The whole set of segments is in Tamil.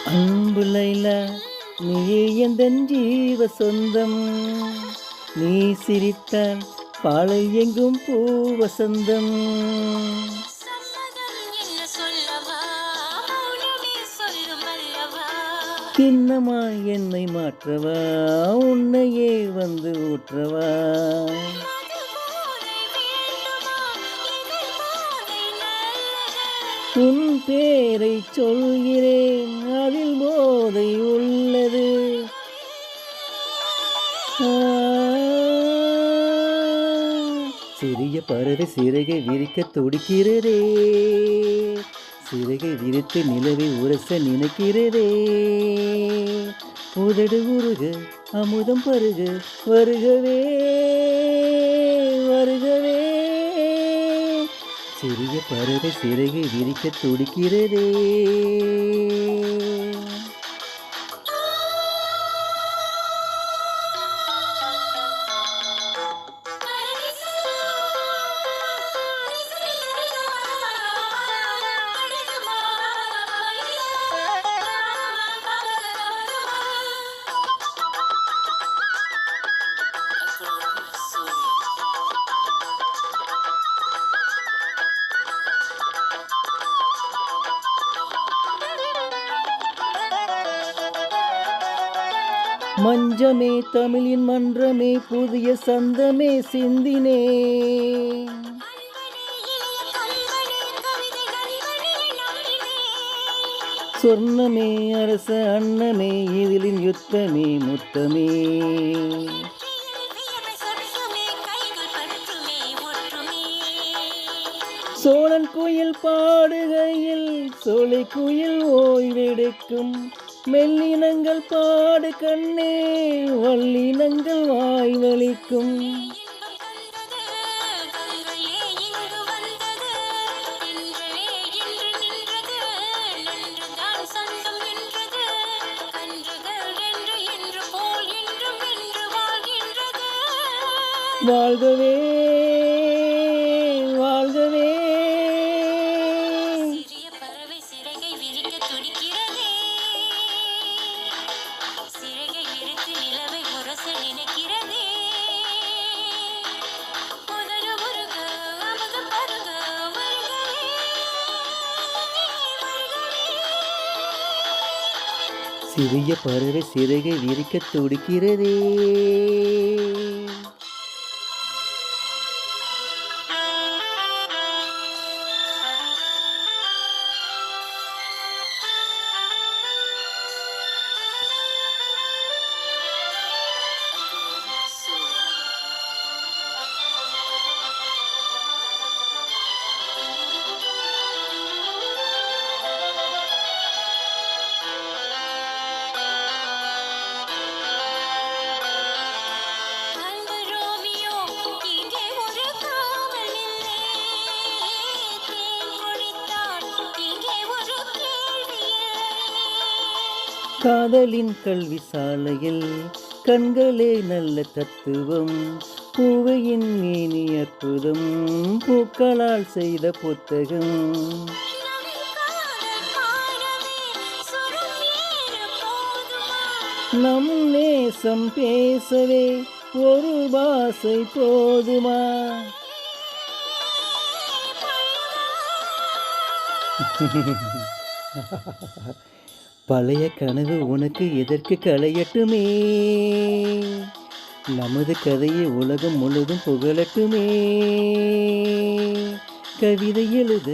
அன்பு லைலா, நீயே எந்தன் ஜீவ சொந்தம். நீ சிரித்தால் பாலை எங்கும் பூ வசந்தம். சம்மதம் என்ன சொல்லவா, மௌனமே சொல்லும் அல்லவா. கிண்ணமாய் என்னை மாற்றவா, உன்னையே வந்து ஊற்றவா. மது போதை வேண்டுமா, இதில் போதை நல்லது. உன் பேரை சொல்கிறேன், அதில் போதை உள்ளது. ஆ, சிறிய பறவை சிறகை விரிக்க துடிக்கிறதே, சிறகை விரித்து நிலவை உரச நினைக்கிறதே. உதடு உருக அமுதம் பருக, வருகவே வருகவே. சிறிய பறவை சிறகை விரிக்க துடிக்கிறதே. மஞ்சமே தமிழின் மன்றமே, புதிய சந்தமே சிந்தினே. சொர்ணமே அரச அன்னமே, இதிலின் யுத்தமே முத்தமே. சோழன் குயில் பாடுகையில் சோலை குயில் ஓய்வெடுக்கும். மெல்லினங்கள் பாடு கண்ணே, வல்லினங்கள் வாய்வளிக்கும். வாழ்கவே வாழ்கவே. சிறிய பறவை சிறகை விரிக்க துடிக்கிறதே, சிறகை விரித்து நிலவை உரச நினைக்கிறதே. உதடு உருக அமுதம் பருக, வருகவே வருகவே. சிறிய பறவை சிறகை விரிக்க துடிக்கிறதே. அன்பு ரோமியோ, இங்கே ஒரு காவல் இல்லை. தேன் குடித்தால் இங்கே ஒரு கேள்வி இல்லை. காதலின் கல்வி சாலையில் கண்களே நல்ல தத்துவம். பூவையின் மேனி அற்புதம், பூக்களால் செய்த புத்தகம். நம் காதல் பாடவே சுரம் ஏறு போதுமா. நம் நேசம் பேசவே ஒரு பாசை போதுமா. பழைய கனவு உனக்கு எதற்கு களையட்டுமே, நமது கதையை உலகம் முழுதும் புகழட்டுமே. கவிதை எழுத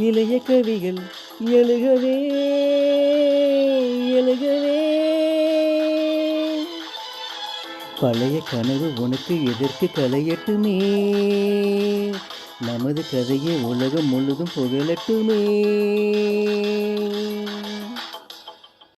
இளைய கவிகள் எழுகவே எழுகவே. பழைய கனவு உனக்கு எதற்கு களையட்டுமே, நமது கதையை உலகம் முழுதும் புகழட்டுமே.